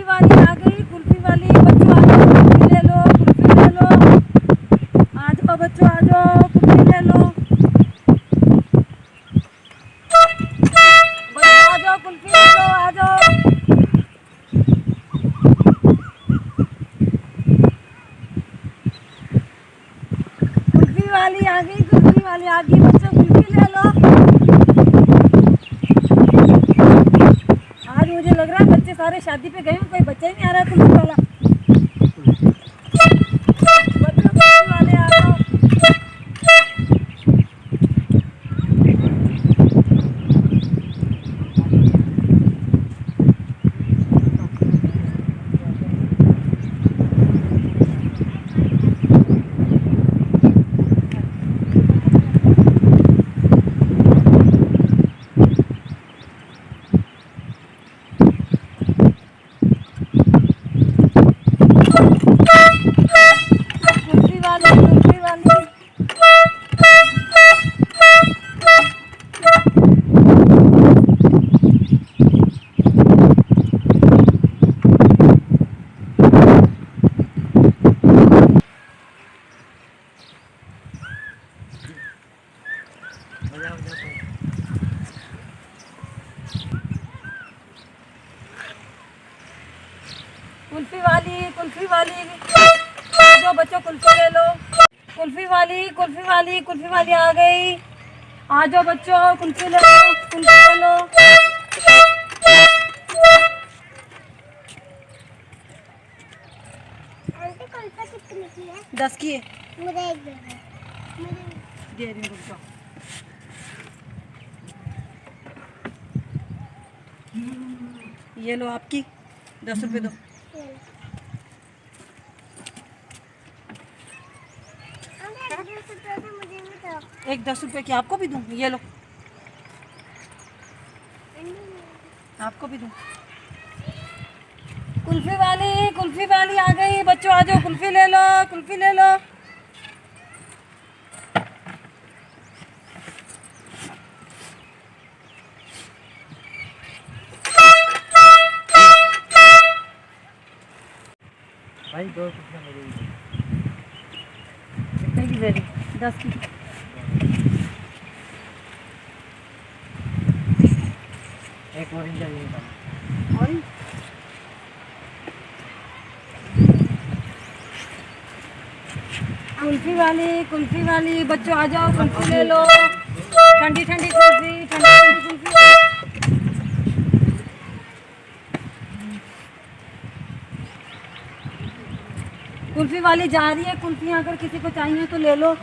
वाली आ गई, कुल्फी वाली। बच्चों आ जाओ, कुल्फी ले लो, कुल्फी ले लो। आ जाओ बच्चों, आ जाओ, कुल्फी ले लो। बच्चों आ जाओ, कुल्फी ले लो, आ जाओ। कुल्फी वाली आ गई, कुल्फी वाली आ गई। बच्चों कुल्फी ले लो। आज मुझे लग रहा है बच्चे सारे शादी पे गए, कोई बच्चा ही नहीं आ रहा कुल्फी वाला। बच्चों कुल्फी वाले आ जाओ। कुल्फी वाली, कुल्फी वाली। कुल्फी वाली, कुल्फी वाली। आ जाओ बच्चों, कुल्फी ले लो। कुल्फी वाली, कुल्फी वाली, कुल्फी वाली आ गई। आ जाओ बच्चों, कुल्फी ले लो, कुल्फी ले लो। आंटी कुल्फी कितने की है? 10 की है। मुझे एक दे दो। दे रही हूँ, रुक जाओ। ये लो आपकी, 10 रुपये दो। मुझे भी दो। एक 10 रुपये की आपको भी दूँ, ये लो आपको भी दूँ। कुल्फी वाली आ गई। बच्चों आ जाओ, कुल्फी ले लो, कुल्फी ले लो। भाई 2 कुल्फियाँ मेरे लिए। कितने की दे रही? 10 की। एक ऑरेंज चाहिए था। और कुल्फी वाली। बच्चों आ जाओ, कुल्फी ले लो। ठंडी ठंडी कुल्फी, ठंडी ठंडी कुल्फी। कुल्फी वाली जा रही है। कुल्फियाँ अगर किसी को चाहिए तो ले लो।